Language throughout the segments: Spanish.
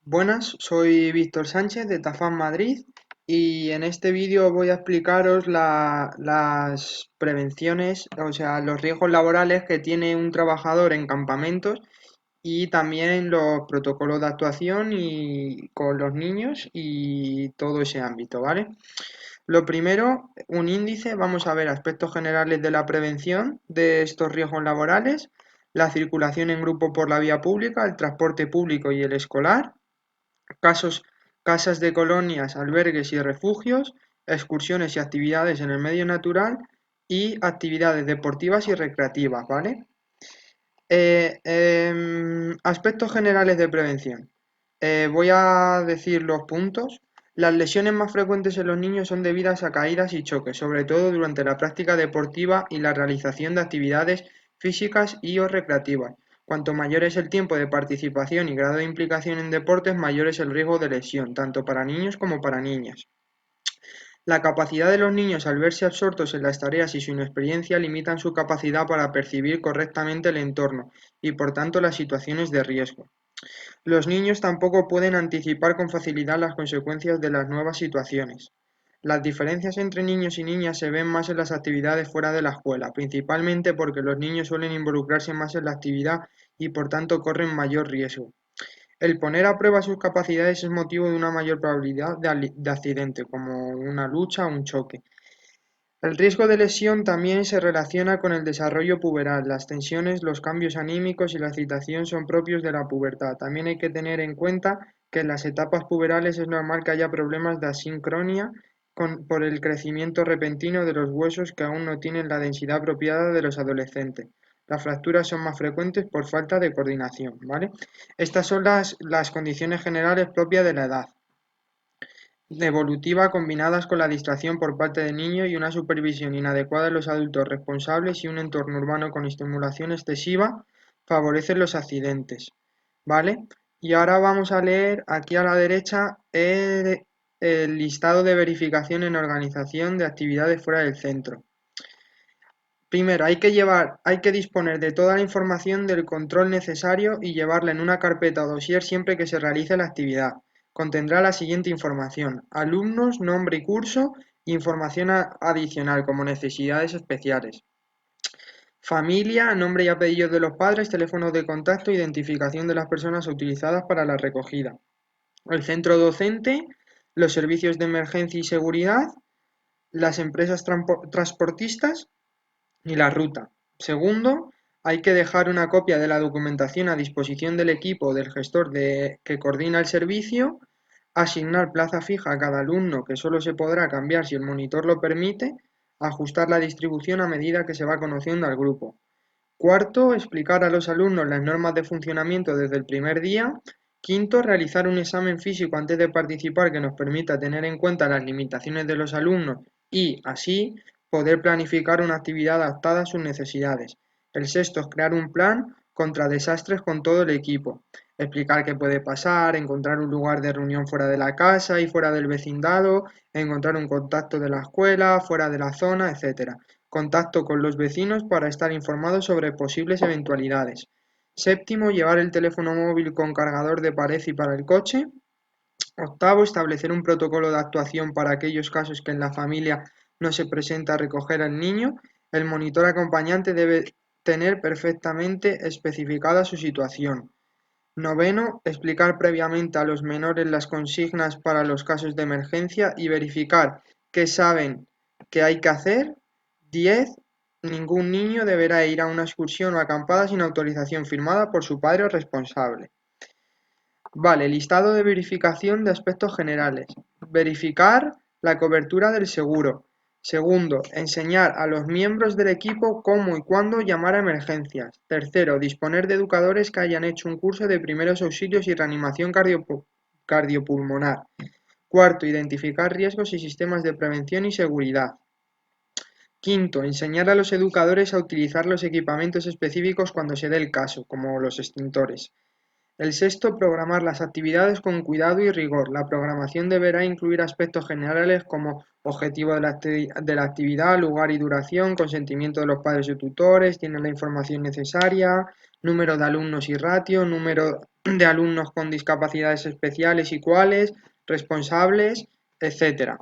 Buenas, soy Víctor Sánchez de Tafán Madrid y en este vídeo voy a explicaros las prevenciones, o sea, los riesgos laborales que tiene un trabajador en campamentos y también los protocolos de actuación y con los niños y todo ese ámbito, ¿vale? Lo primero, un índice, vamos a ver aspectos generales de la prevención de estos riesgos laborales, la circulación en grupo por la vía pública, el transporte público y el escolar, casos, casas de colonias, albergues y refugios, excursiones y actividades en el medio natural y actividades deportivas y recreativas, ¿vale? Aspectos generales de prevención. Voy a decir los puntos. Las lesiones más frecuentes en los niños son debidas a caídas y choques, sobre todo durante la práctica deportiva y la realización de actividades físicas y o recreativas. Cuanto mayor es el tiempo de participación y grado de implicación en deportes, mayor es el riesgo de lesión, tanto para niños como para niñas. La capacidad de los niños al verse absortos en las tareas y su inexperiencia limitan su capacidad para percibir correctamente el entorno y por tanto las situaciones de riesgo. Los niños tampoco pueden anticipar con facilidad las consecuencias de las nuevas situaciones. Las diferencias entre niños y niñas se ven más en las actividades fuera de la escuela, principalmente porque los niños suelen involucrarse más en la actividad y por tanto corren mayor riesgo. El poner a prueba sus capacidades es motivo de una mayor probabilidad de accidente, como una lucha o un choque. El riesgo de lesión también se relaciona con el desarrollo puberal. Las tensiones, los cambios anímicos y la excitación son propios de la pubertad. También hay que tener en cuenta que en las etapas puberales es normal que haya problemas de asincronía por el crecimiento repentino de los huesos que aún no tienen la densidad apropiada de los adolescentes. Las fracturas son más frecuentes por falta de coordinación, ¿vale? Estas son las condiciones generales propias de la edad evolutiva combinadas con la distracción por parte del niño y una supervisión inadecuada de los adultos responsables y un entorno urbano con estimulación excesiva favorecen los accidentes, ¿vale? Y ahora vamos a leer aquí a la derecha el listado de verificación en organización de actividades fuera del centro. Primero, hay que disponer de toda la información del control necesario y llevarla en una carpeta o dossier siempre que se realice la actividad. Contendrá la siguiente información: alumnos, nombre y curso, información adicional como necesidades especiales. Familia, nombre y apellidos de los padres, teléfonos de contacto, identificación de las personas utilizadas para la recogida. El centro docente, los servicios de emergencia y seguridad, las empresas transportistas y la ruta. Segundo, hay que dejar una copia de la documentación a disposición del equipo o del gestor que coordina el servicio, asignar plaza fija a cada alumno que solo se podrá cambiar si el monitor lo permite, ajustar la distribución a medida que se va conociendo al grupo. Cuarto, explicar a los alumnos las normas de funcionamiento desde el primer día. Quinto, realizar un examen físico antes de participar que nos permita tener en cuenta las limitaciones de los alumnos y, así, poder planificar una actividad adaptada a sus necesidades. El sexto es crear un plan contra desastres con todo el equipo. Explicar qué puede pasar, encontrar un lugar de reunión fuera de la casa y fuera del vecindado, encontrar un contacto de la escuela, fuera de la zona, etc. Contacto con los vecinos para estar informados sobre posibles eventualidades. Séptimo, llevar el teléfono móvil con cargador de pared y para el coche. Octavo, establecer un protocolo de actuación para aquellos casos que en la familia no se presenta a recoger al niño. El monitor acompañante debe tener perfectamente especificada su situación. Noveno, explicar previamente a los menores las consignas para los casos de emergencia y verificar qué saben que hay que hacer. 10. Ningún niño deberá ir a una excursión o acampada sin autorización firmada por su padre o responsable. Vale, listado de verificación de aspectos generales. Verificar la cobertura del seguro. Segundo, enseñar a los miembros del equipo cómo y cuándo llamar a emergencias. Tercero, disponer de educadores que hayan hecho un curso de primeros auxilios y reanimación cardiopulmonar. Cuarto, identificar riesgos y sistemas de prevención y seguridad. Quinto, enseñar a los educadores a utilizar los equipamientos específicos cuando se dé el caso, como los extintores. El sexto, programar las actividades con cuidado y rigor. La programación deberá incluir aspectos generales como objetivo de la actividad, lugar y duración, consentimiento de los padres y tutores, tienen la información necesaria, número de alumnos y ratio, número de alumnos con discapacidades especiales y cuáles, responsables, etcétera.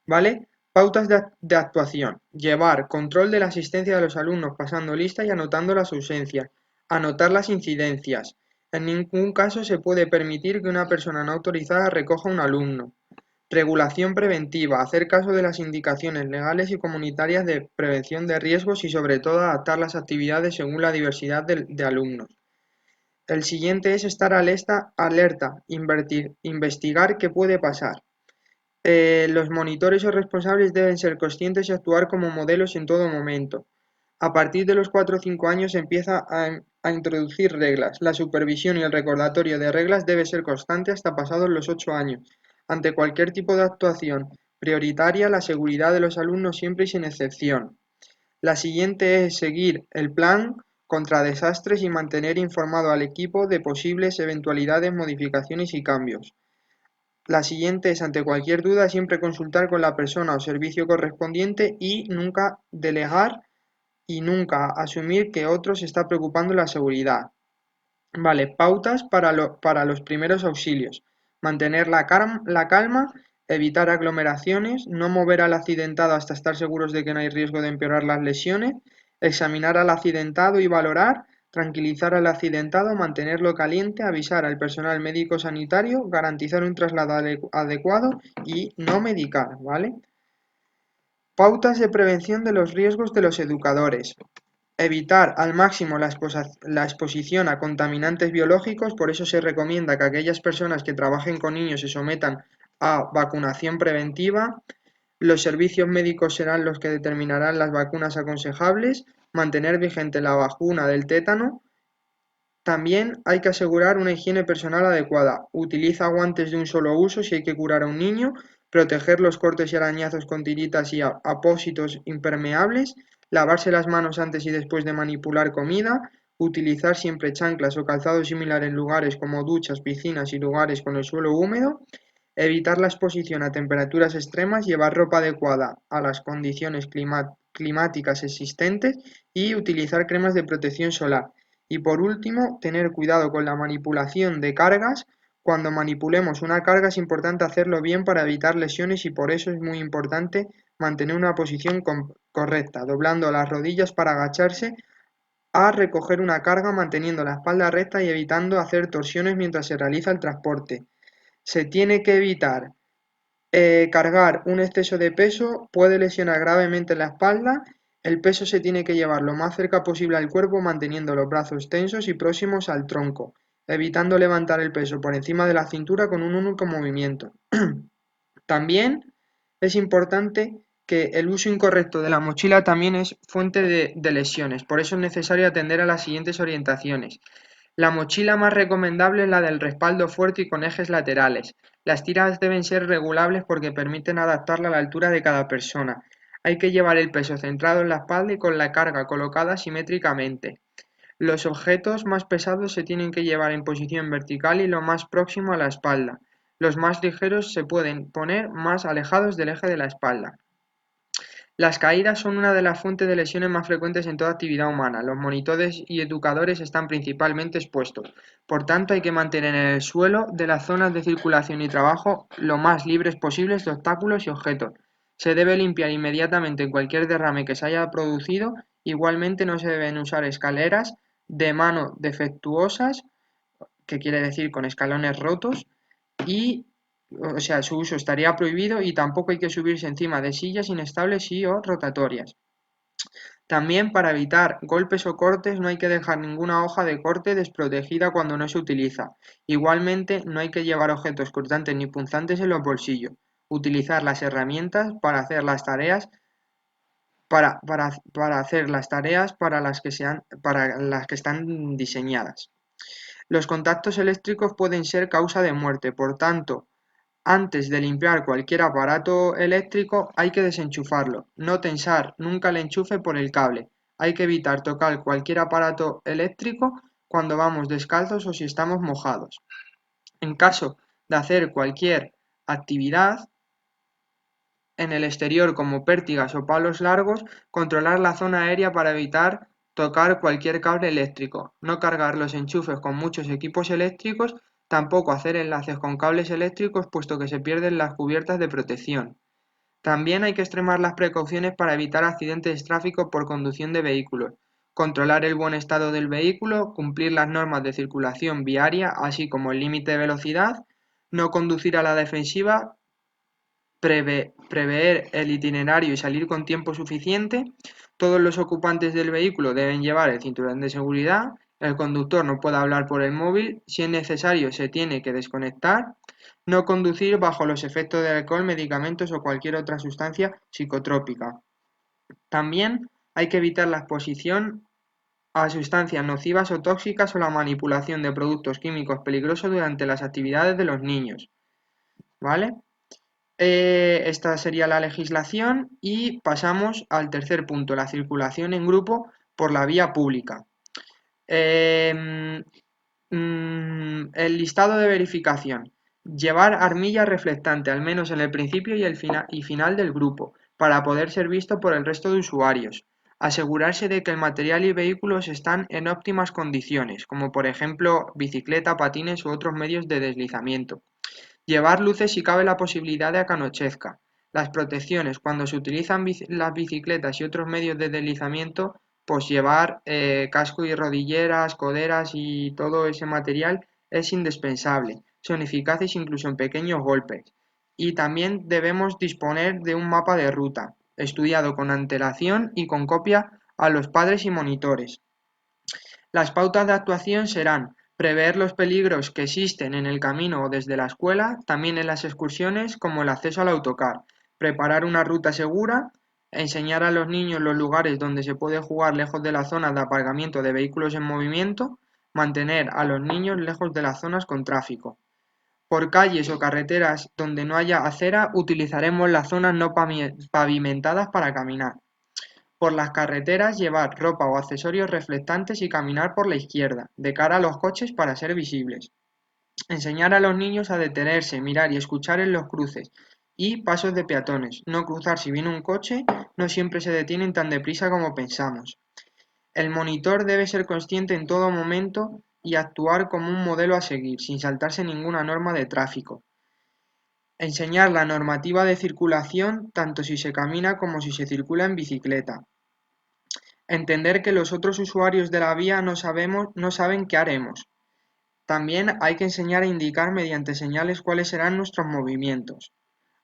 ¿Vale? Pautas de actuación. Llevar control de la asistencia de los alumnos pasando lista y anotando las ausencias. Anotar las incidencias. En ningún caso se puede permitir que una persona no autorizada recoja un alumno. Regulación preventiva. Hacer caso de las indicaciones legales y comunitarias de prevención de riesgos y sobre todo adaptar las actividades según la diversidad de alumnos. El siguiente es estar alerta, investigar qué puede pasar. Los monitores o responsables deben ser conscientes y actuar como modelos en todo momento. A partir de los 4 o 5 años se empieza a introducir reglas. La supervisión y el recordatorio de reglas debe ser constante hasta pasados los 8 años. Ante cualquier tipo de actuación prioritaria, la seguridad de los alumnos siempre y sin excepción. La siguiente es seguir el plan contra desastres y mantener informado al equipo de posibles eventualidades, modificaciones y cambios. La siguiente es, ante cualquier duda, siempre consultar con la persona o servicio correspondiente y nunca delegar y nunca asumir que otro se está preocupando la seguridad. Vale, pautas para los primeros auxilios. Mantener la calma, evitar aglomeraciones, no mover al accidentado hasta estar seguros de que no hay riesgo de empeorar las lesiones, examinar al accidentado y valorar, tranquilizar al accidentado, mantenerlo caliente, avisar al personal médico sanitario, garantizar un traslado adecuado y no medicar, ¿vale? Pautas de prevención de los riesgos de los educadores. Evitar al máximo la exposición a contaminantes biológicos, por eso se recomienda que aquellas personas que trabajen con niños se sometan a vacunación preventiva. Los servicios médicos serán los que determinarán las vacunas aconsejables, mantener vigente la vacuna del tétano. También hay que asegurar una higiene personal adecuada. Utiliza guantes de un solo uso si hay que curar a un niño, proteger los cortes y arañazos con tiritas y apósitos impermeables, lavarse las manos antes y después de manipular comida, utilizar siempre chanclas o calzado similar en lugares como duchas, piscinas y lugares con el suelo húmedo, evitar la exposición a temperaturas extremas, llevar ropa adecuada a las condiciones climáticas existentes y utilizar cremas de protección solar. Y por último, tener cuidado con la manipulación de cargas. Cuando manipulemos una carga es importante hacerlo bien para evitar lesiones y por eso es muy importante mantener una posición correcta, doblando las rodillas para agacharse a recoger una carga manteniendo la espalda recta y evitando hacer torsiones mientras se realiza el transporte. Se tiene que evitar cargar un exceso de peso, puede lesionar gravemente la espalda. El peso se tiene que llevar lo más cerca posible al cuerpo manteniendo los brazos tensos y próximos al tronco, evitando levantar el peso por encima de la cintura con un único movimiento. También es importante que el uso incorrecto de la mochila también es fuente de lesiones, por eso es necesario atender a las siguientes orientaciones. La mochila más recomendable es la del respaldo fuerte y con ejes laterales. Las tiras deben ser regulables porque permiten adaptarla a la altura de cada persona. Hay que llevar el peso centrado en la espalda y con la carga colocada simétricamente. Los objetos más pesados se tienen que llevar en posición vertical y lo más próximo a la espalda. Los más ligeros se pueden poner más alejados del eje de la espalda. Las caídas son una de las fuentes de lesiones más frecuentes en toda actividad humana. Los monitores y educadores están principalmente expuestos. Por tanto, hay que mantener en el suelo de las zonas de circulación y trabajo lo más libres posibles de obstáculos y objetos. Se debe limpiar inmediatamente cualquier derrame que se haya producido. Igualmente, no se deben usar escaleras de mano defectuosas, que quiere decir con escalones rotos, y o sea, su uso estaría prohibido y tampoco hay que subirse encima de sillas inestables y o rotatorias. También para evitar golpes o cortes no hay que dejar ninguna hoja de corte desprotegida cuando no se utiliza. Igualmente no hay que llevar objetos cortantes ni punzantes en los bolsillos. Utilizar las herramientas para hacer las tareas para hacer las tareas para las que están diseñadas. Los contactos eléctricos pueden ser causa de muerte, por tanto, antes de limpiar cualquier aparato eléctrico hay que desenchufarlo, no tensar nunca el enchufe por el cable. Hay que evitar tocar cualquier aparato eléctrico cuando vamos descalzos o si estamos mojados. En caso de hacer cualquier actividad en el exterior como pértigas o palos largos, controlar la zona aérea para evitar tocar cualquier cable eléctrico, no cargar los enchufes con muchos equipos eléctricos, tampoco hacer enlaces con cables eléctricos puesto que se pierden las cubiertas de protección. También hay que extremar las precauciones para evitar accidentes de tráfico por conducción de vehículos, controlar el buen estado del vehículo, cumplir las normas de circulación viaria, así como el límite de velocidad, no conducir a la defensiva, prever el itinerario y salir con tiempo suficiente. Todos los ocupantes del vehículo deben llevar el cinturón de seguridad. El conductor no puede hablar por el móvil. Si es necesario, se tiene que desconectar. No conducir bajo los efectos de alcohol, medicamentos o cualquier otra sustancia psicotrópica. También hay que evitar la exposición a sustancias nocivas o tóxicas o la manipulación de productos químicos peligrosos durante las actividades de los niños. ¿Vale? Esta sería la legislación y pasamos al tercer punto, la circulación en grupo por la vía pública. El listado de verificación. Llevar armilla reflectante, al menos en el principio y final del grupo, para poder ser visto por el resto de usuarios. Asegurarse de que el material y vehículos están en óptimas condiciones, como por ejemplo bicicleta, patines u otros medios de deslizamiento. Llevar luces si cabe la posibilidad de que anochezca. Las protecciones. Cuando se utilizan las bicicletas y otros medios de deslizamiento, pues llevar casco y rodilleras, coderas y todo ese material es indispensable. Son eficaces incluso en pequeños golpes. Y también debemos disponer de un mapa de ruta, estudiado con antelación y con copia a los padres y monitores. Las pautas de actuación serán prever los peligros que existen en el camino o desde la escuela, también en las excursiones, como el acceso al autocar, preparar una ruta segura, enseñar a los niños los lugares donde se puede jugar lejos de las zonas de aparcamiento de vehículos en movimiento, mantener a los niños lejos de las zonas con tráfico. Por calles o carreteras donde no haya acera, utilizaremos las zonas no pavimentadas para caminar. Por las carreteras llevar ropa o accesorios reflectantes y caminar por la izquierda, de cara a los coches para ser visibles. Enseñar a los niños a detenerse, mirar y escuchar en los cruces y pasos de peatones. No cruzar si viene un coche, no siempre se detienen tan deprisa como pensamos. El monitor debe ser consciente en todo momento y actuar como un modelo a seguir, sin saltarse ninguna norma de tráfico. Enseñar la normativa de circulación tanto si se camina como si se circula en bicicleta. Entender que los otros usuarios de la vía no saben qué haremos. También hay que enseñar a indicar mediante señales cuáles serán nuestros movimientos.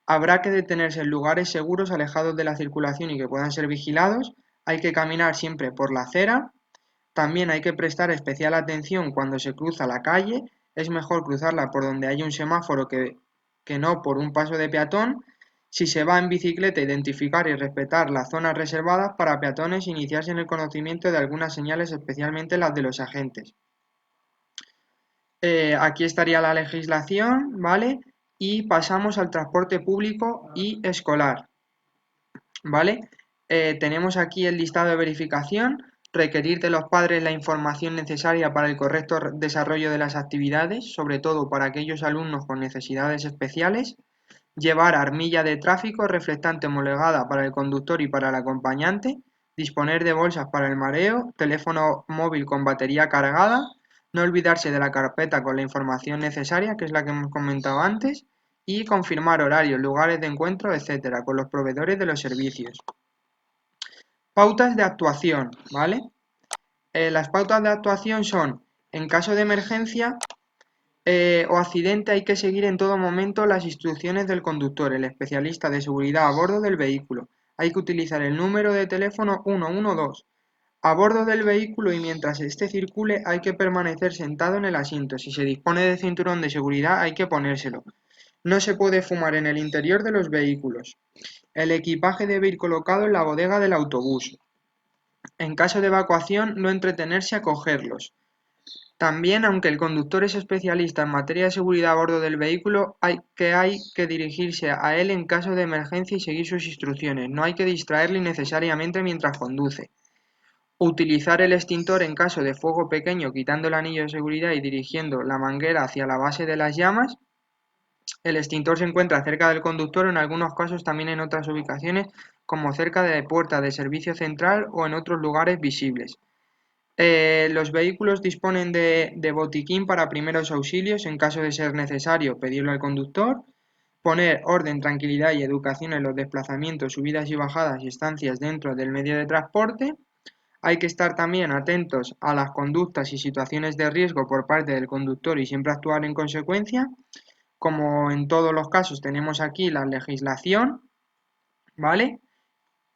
Habrá que detenerse en lugares seguros alejados de la circulación y que puedan ser vigilados. Hay que caminar siempre por la acera. También hay que prestar especial atención cuando se cruza la calle. Es mejor cruzarla por donde haya un semáforo que no por un paso de peatón. Si se va en bicicleta, identificar y respetar las zonas reservadas para peatones e iniciarse en el conocimiento de algunas señales, especialmente las de los agentes. Aquí estaría la legislación, ¿vale? Y pasamos al transporte público y escolar, ¿vale? Tenemos aquí el listado de verificación, requerir de los padres la información necesaria para el correcto desarrollo de las actividades, sobre todo para aquellos alumnos con necesidades especiales, llevar armilla de tráfico reflectante homologada para el conductor y para el acompañante, disponer de bolsas para el mareo, teléfono móvil con batería cargada, no olvidarse de la carpeta con la información necesaria, que es la que hemos comentado antes, y confirmar horarios, lugares de encuentro, etcétera, con los proveedores de los servicios. Pautas de actuación, ¿vale? Las pautas de actuación son, en caso de emergencia, o accidente hay que seguir en todo momento las instrucciones del conductor, el especialista de seguridad a bordo del vehículo. Hay que utilizar el número de teléfono 112 a bordo del vehículo y mientras éste circule hay que permanecer sentado en el asiento. Si se dispone de cinturón de seguridad hay que ponérselo. No se puede fumar en el interior de los vehículos. El equipaje debe ir colocado en la bodega del autobús. En caso de evacuación, no entretenerse a cogerlos. También, aunque el conductor es especialista en materia de seguridad a bordo del vehículo, hay que dirigirse a él en caso de emergencia y seguir sus instrucciones. No hay que distraerle innecesariamente mientras conduce. Utilizar el extintor en caso de fuego pequeño, quitando el anillo de seguridad y dirigiendo la manguera hacia la base de las llamas. El extintor se encuentra cerca del conductor, en algunos casos también en otras ubicaciones, como cerca de la puerta de servicio central o en otros lugares visibles. Los vehículos disponen de botiquín para primeros auxilios en caso de ser necesario pedirlo al conductor, poner orden, tranquilidad y educación en los desplazamientos, subidas y bajadas y estancias dentro del medio de transporte. Hay que estar también atentos a las conductas y situaciones de riesgo por parte del conductor y siempre actuar en consecuencia. Como en todos los casos tenemos aquí la legislación, ¿vale?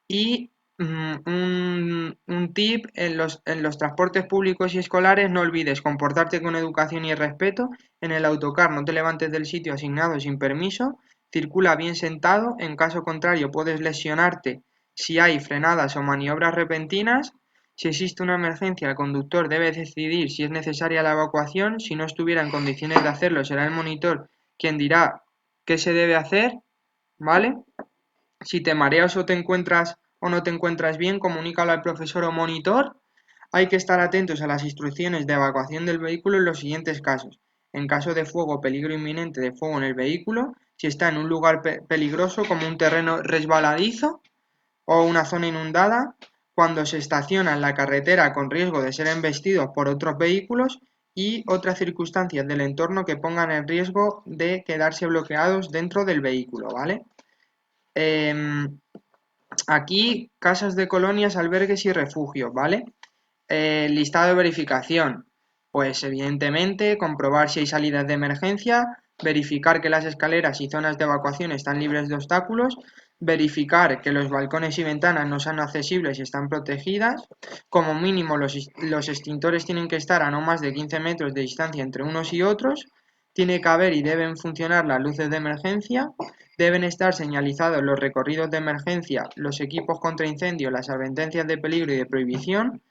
Y un tip en los transportes públicos y escolares: no olvides comportarte con educación y respeto. En el autocar no te levantes del sitio asignado sin permiso, circula bien sentado, en caso contrario puedes lesionarte si hay frenadas o maniobras repentinas. Si existe una emergencia, el conductor debe decidir si es necesaria la evacuación. Si no estuviera en condiciones de hacerlo, será el monitor quien dirá qué se debe hacer, ¿vale? Si te mareas o no te encuentras bien, comunícalo al profesor o monitor. Hay que estar atentos a las instrucciones de evacuación del vehículo en los siguientes casos: en caso de fuego o peligro inminente de fuego en el vehículo, si está en un lugar peligroso como un terreno resbaladizo o una zona inundada, cuando se estaciona en la carretera con riesgo de ser embestidos por otros vehículos y otras circunstancias del entorno que pongan en riesgo de quedarse bloqueados dentro del vehículo, ¿vale? Em, Aquí, casas de colonias, albergues y refugios, ¿vale? Listado de verificación. Pues evidentemente comprobar si hay salidas de emergencia, verificar que las escaleras y zonas de evacuación están libres de obstáculos, verificar que los balcones y ventanas no sean accesibles y están protegidas. Como mínimo los extintores tienen que estar a no más de 15 metros de distancia entre unos y otros. Tiene que haber y deben funcionar las luces de emergencia. Deben estar señalizados los recorridos de emergencia, los equipos contra incendio, las advertencias de peligro y de prohibición.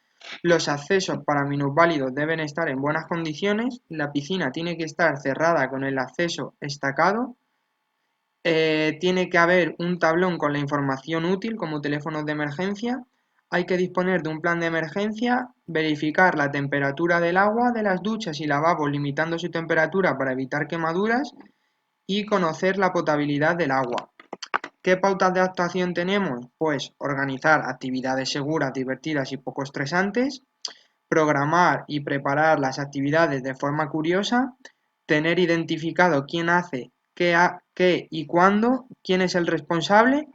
Los accesos para minusválidos deben estar en buenas condiciones. La piscina tiene que estar cerrada con el acceso estacado. Tiene que haber un tablón con la información útil como teléfonos de emergencia. Hay que disponer de un plan de emergencia, verificar la temperatura del agua de las duchas y lavabos limitando su temperatura para evitar quemaduras y conocer la potabilidad del agua. ¿Qué pautas de actuación tenemos? Pues organizar actividades seguras, divertidas y poco estresantes, programar y preparar las actividades de forma curiosa, tener identificado quién hace qué y cuándo, quién es el responsable.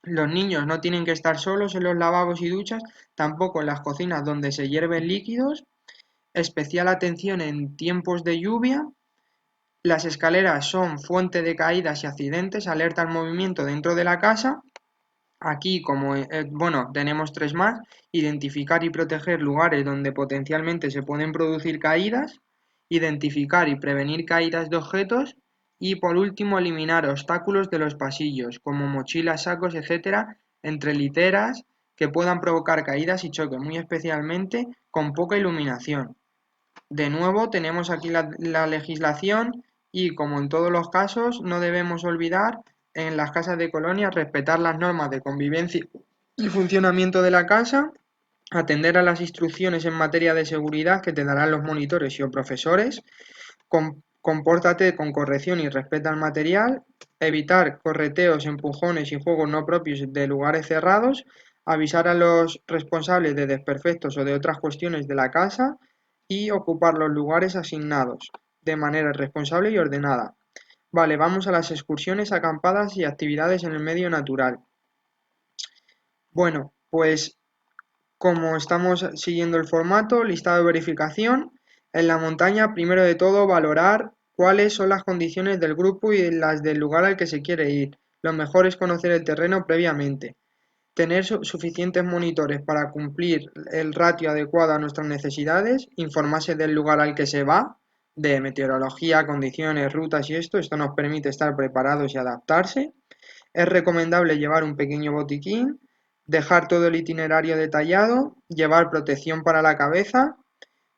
Los niños no tienen que estar solos en los lavabos y duchas, tampoco en las cocinas donde se hierven líquidos. Especial atención en tiempos de lluvia. Las escaleras son fuente de caídas y accidentes, alerta al movimiento dentro de la casa. Aquí, como bueno, tenemos tres más: identificar y proteger lugares donde potencialmente se pueden producir caídas, identificar y prevenir caídas de objetos y, por último, eliminar obstáculos de los pasillos, como mochilas, sacos, etcétera, entre literas que puedan provocar caídas y choques, muy especialmente con poca iluminación. De nuevo, tenemos aquí la legislación y, como en todos los casos, no debemos olvidar en las casas de colonia respetar las normas de convivencia y funcionamiento de la casa, atender a las instrucciones en materia de seguridad que te darán los monitores y o profesores, compórtate con corrección y respeta el material, evitar correteos, empujones y juegos no propios de lugares cerrados, avisar a los responsables de desperfectos o de otras cuestiones de la casa y ocupar los lugares asignados de manera responsable y ordenada. Vale, vamos a las excursiones, acampadas y actividades en el medio natural. Bueno, pues como estamos siguiendo el formato, listado de verificación, en la montaña, primero de todo, valorar cuáles son las condiciones del grupo y las del lugar al que se quiere ir. Lo mejor es conocer el terreno previamente. Tener suficientes monitores para cumplir el ratio adecuado a nuestras necesidades, informarse del lugar al que se va, de meteorología, condiciones, rutas y esto nos permite estar preparados y adaptarse. Es recomendable llevar un pequeño botiquín, dejar todo el itinerario detallado, llevar protección para la cabeza,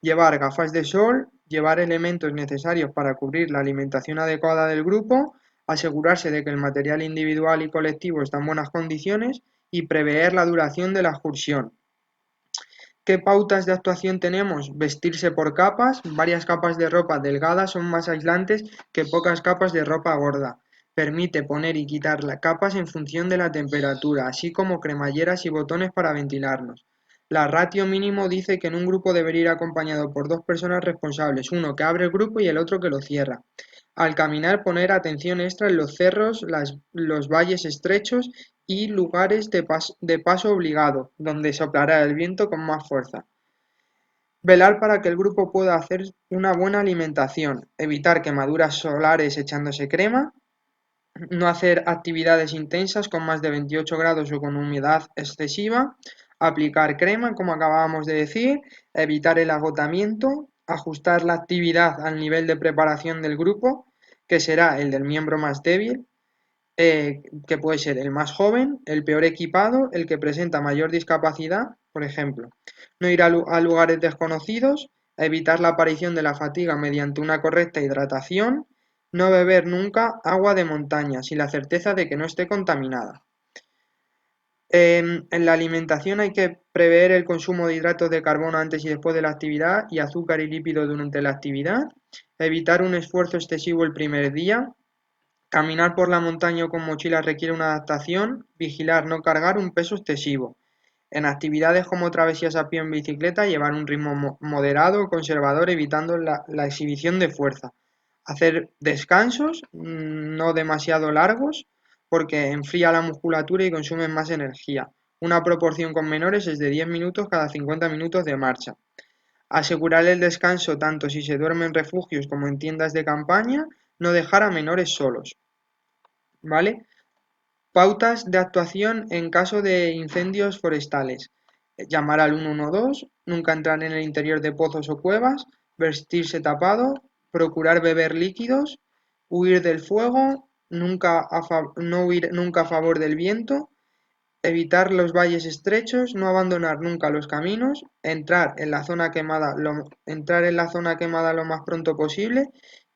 llevar gafas de sol, llevar elementos necesarios para cubrir la alimentación adecuada del grupo, asegurarse de que el material individual y colectivo está en buenas condiciones y prever la duración de la excursión. ¿Qué pautas de actuación tenemos? Vestirse por capas. Varias capas de ropa delgada son más aislantes que pocas capas de ropa gorda. Permite poner y quitar las capas en función de la temperatura, así como cremalleras y botones para ventilarnos. La ratio mínimo dice que en un grupo debería ir acompañado por dos personas responsables, uno que abre el grupo y el otro que lo cierra. Al caminar, poner atención extra en los cerros, los valles estrechos y lugares de paso obligado, donde soplará el viento con más fuerza. Velar para que el grupo pueda hacer una buena alimentación, evitar quemaduras solares echándose crema, no hacer actividades intensas con más de 28 grados o con humedad excesiva, aplicar crema, como acabábamos de decir, evitar el agotamiento, ajustar la actividad al nivel de preparación del grupo, que será el del miembro más débil, que puede ser el más joven, el peor equipado, el que presenta mayor discapacidad, por ejemplo. No ir a lugares desconocidos, evitar la aparición de la fatiga mediante una correcta hidratación, no beber nunca agua de montaña sin la certeza de que no esté contaminada. En la alimentación hay que prever el consumo de hidratos de carbono antes y después de la actividad y azúcar y lípidos durante la actividad. Evitar un esfuerzo excesivo el primer día. Caminar por la montaña o con mochila requiere una adaptación. Vigilar no cargar un peso excesivo. En actividades como travesías a pie o en bicicleta, llevar un ritmo moderado o conservador, evitando la exhibición de fuerza. Hacer descansos no demasiado largos porque enfría la musculatura y consume más energía. Una proporción con menores es de 10 minutos cada 50 minutos de marcha. Asegurar el descanso tanto si se duerme en refugios como en tiendas de campaña. No dejar a menores solos. ¿Vale? Pautas de actuación en caso de incendios forestales. Llamar al 112, nunca entrar en el interior de pozos o cuevas, vestirse tapado, procurar beber líquidos, huir del fuego, no huir nunca a favor del viento, evitar los valles estrechos, no abandonar nunca los caminos, entrar en la zona quemada lo más pronto posible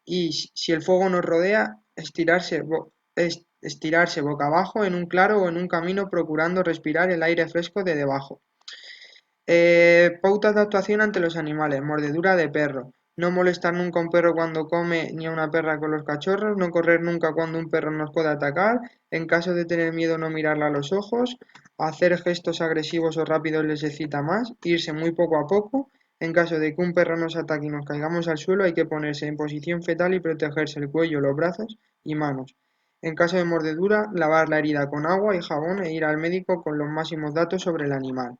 y si el fuego nos rodea, estirarse boca abajo en un claro o en un camino procurando respirar el aire fresco de debajo. Pautas de actuación ante los animales. Mordedura de perro. No molestar nunca a un perro cuando come ni a una perra con los cachorros. No correr nunca cuando un perro nos pueda atacar. En caso de tener miedo, no mirarla a los ojos. Hacer gestos agresivos o rápidos les excita más. Irse muy poco a poco. En caso de que un perro nos ataque y nos caigamos al suelo, hay que ponerse en posición fetal y protegerse el cuello, los brazos y manos. En caso de mordedura, lavar la herida con agua y jabón e ir al médico con los máximos datos sobre el animal.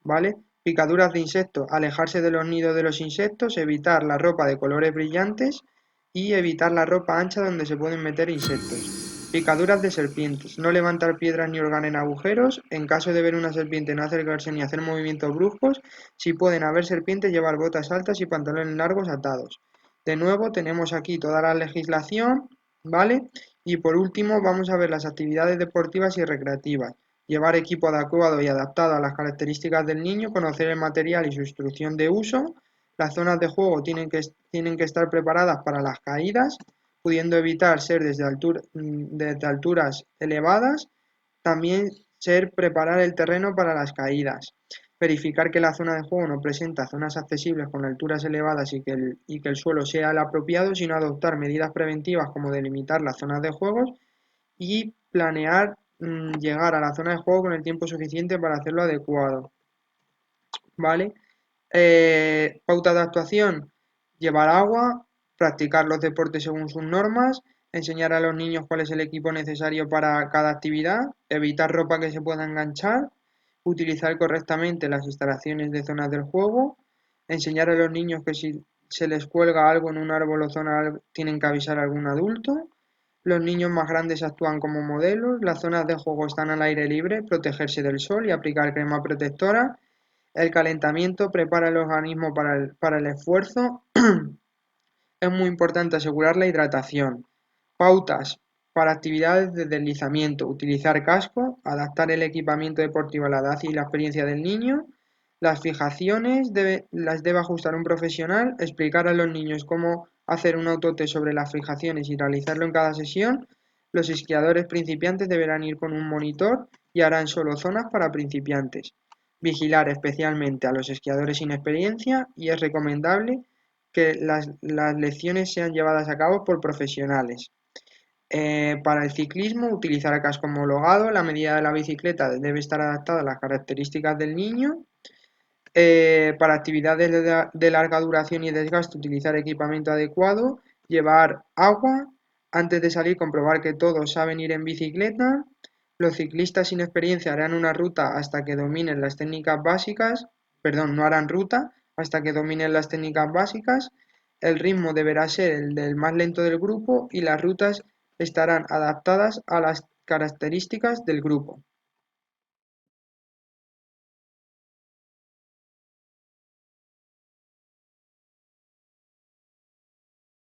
¿Vale? Picaduras de insectos, alejarse de los nidos de los insectos, evitar la ropa de colores brillantes y evitar la ropa ancha donde se pueden meter insectos. Picaduras de serpientes, no levantar piedras ni hurgar en agujeros, en caso de ver una serpiente no acercarse ni hacer movimientos bruscos, si pueden haber serpientes llevar botas altas y pantalones largos atados. De nuevo tenemos aquí toda la legislación, ¿vale? Y por último vamos a ver las actividades deportivas y recreativas. Llevar equipo adecuado y adaptado a las características del niño, conocer el material y su instrucción de uso. Las zonas de juego tienen que estar preparadas para las caídas, pudiendo evitar ser desde alturas elevadas. También preparar el terreno para las caídas. Verificar que la zona de juego no presenta zonas accesibles con alturas elevadas y que el suelo sea el apropiado, sino adoptar medidas preventivas como delimitar las zonas de juegos y planear llegar a la zona de juego con el tiempo suficiente para hacerlo adecuado, ¿vale? Pauta de actuación, llevar agua, practicar los deportes según sus normas, enseñar a los niños cuál es el equipo necesario para cada actividad, evitar ropa que se pueda enganchar, utilizar correctamente las instalaciones de zonas del juego, enseñar a los niños que si se les cuelga algo en un árbol o zona tienen que avisar a algún adulto. Los niños más grandes actúan como modelos, las zonas de juego están al aire libre, protegerse del sol y aplicar crema protectora. El calentamiento prepara el organismo para el esfuerzo. Es muy importante asegurar la hidratación. Pautas para actividades de deslizamiento. Utilizar casco, adaptar el equipamiento deportivo a la edad y la experiencia del niño. Las fijaciones las debe ajustar un profesional. Explicar a los niños cómo hacer un autotest sobre las fijaciones y realizarlo en cada sesión. Los esquiadores principiantes deberán ir con un monitor y harán solo zonas para principiantes. Vigilar especialmente a los esquiadores sin experiencia y es recomendable que las lecciones sean llevadas a cabo por profesionales. Para el ciclismo, utilizar casco homologado. La medida de la bicicleta debe estar adaptada a las características del niño. Para actividades de larga duración y desgaste, utilizar equipamiento adecuado, llevar agua, antes de salir comprobar que todos saben ir en bicicleta, los ciclistas sin experiencia harán una ruta hasta que dominen las técnicas básicas, perdón, no harán ruta hasta que dominen las técnicas básicas, el ritmo deberá ser el del más lento del grupo y las rutas estarán adaptadas a las características del grupo.